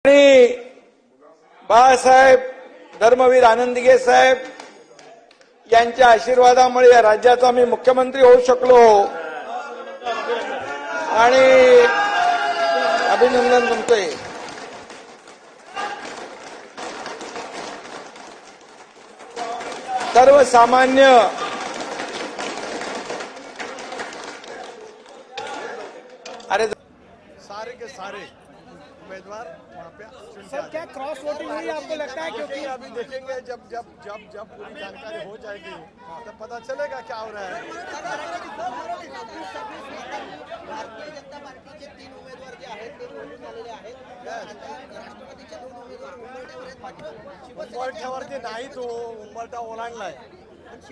आणि बाळासाहेब धर्मवीर आनंदगे साहेब यांच्या आशीर्वादामुळे या राज्याचा मी मुख्यमंत्री होऊ शकलो आणि अभिनंदन तुमचे। सर्वसामान्य अरे सारे के सारे उम्मीदवार वहाँ पे सर क्या क्रॉस वोटिंग हुई आपको लगता है? क्योंकि अभी देखेंगे जब जब जब जब पूरी जानकारी हो जाएगी तब पता चलेगा क्या हो रहा है। भारतीय जनता पार्टीचे 3 उमेदवार जे आहेत ते निवडून आलेले आहेत। राष्ट्रवादीचे 2 उमेदवार उंबरठ्यावर आहेत, मात्र उंबरठ्यावरती नाही, तो उंबरठा ओलांडलाय।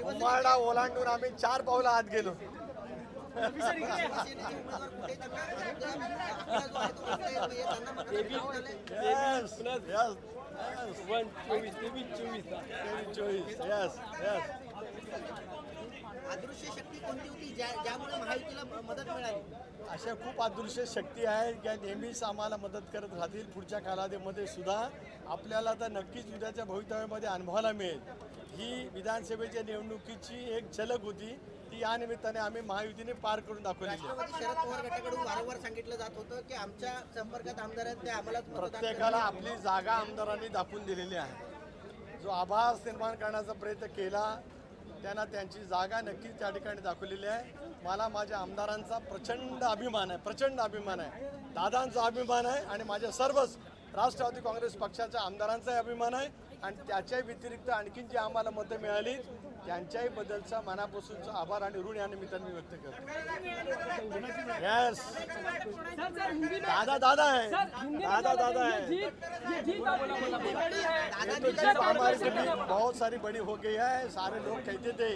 उंबरठा ओलांडून आम्ही 4 पावलं आत गेलो। अदृश्य शक्ती कोणती होती ज्यामुळे महायुतीला मदत मिळाली? अशा खूप अदृश्य शक्ती आहे ज्या नेहमीच आम्हाला मदत करत राहतील। पुढच्या कालावधीमध्ये सुद्धा आपल्याला तर नक्कीच उद्याच्या भवितव्यामध्ये अनुभवायला मिळेल। ही विधानसभेच्या निवडणुकीची एक झलक होती, ती या निमित्ताने आम्ही महायुतीने पार करून दाखवली। राष्ट्रवादी शरद पवार गटाकडून वारंवार सांगितलं जात होतं की आमच्या संपर्कात आमदार आहेत, ते आम्हाला प्रत्येकाला आपली जागा आमदारांनी दाखवून दिलेली आहे। जो आभास निर्माण करण्याचा प्रयत्न केला त्यांना त्यांची जागा नक्कीच त्या ठिकाणी दाखवलेली आहे। मला माझ्या आमदारांचा प्रचंड अभिमान आहे, प्रचंड अभिमान आहे, दादांचा अभिमान आहे आणि माझ्या सर्वच राष्ट्रवादी काँग्रेस पक्षाच्या आमदारांचाही अभिमान आहे। आणि त्याच्या व्यतिरिक्त आणखीन जी आम्हाला मतं मिळाली त्यांच्याही बद्दलचा मनापासूनचा आभार आणि ऋण या निमित्ताने मी व्यक्त करतो। यस, दादा दादा है, दादा दादा है। तो जीत हमारे लिए भी बहुत सारी बड़ी हो गई है। सारे लोग कहते थे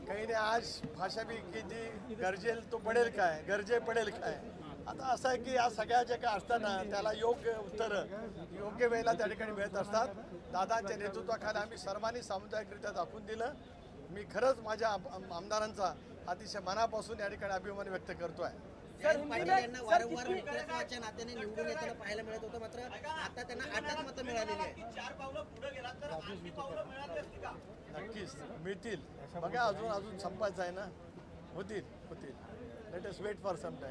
कहीं ने आज भाषा भी की थी, गरजेल तो पडेल काय, गरजे पडेल काय। आता असं आहे की या सगळ्या ज्या काय असताना त्याला योग्य उत्तर योग्य वेळेला त्या ठिकाणी मिळत असतात। दादांच्या नेतृत्वाखाली आम्ही सर्वांनी सामुदायिकरित्या दाखवून दिलं। मी खरंच माझ्या आमदारांचा अतिशय मनापासून या ठिकाणी अभिमान व्यक्त करतोय। पाटील यांना वारंवार मित्रत्वाच्या नात्याने निवडून येताना पाहायला मिळत होतं, मात्र आता त्यांना 8च मतं मिळालेली आहेत। नक्कीच मिळतील, बघा अजून संपायचं आहे ना, होतील होतील। Let us wait for some time.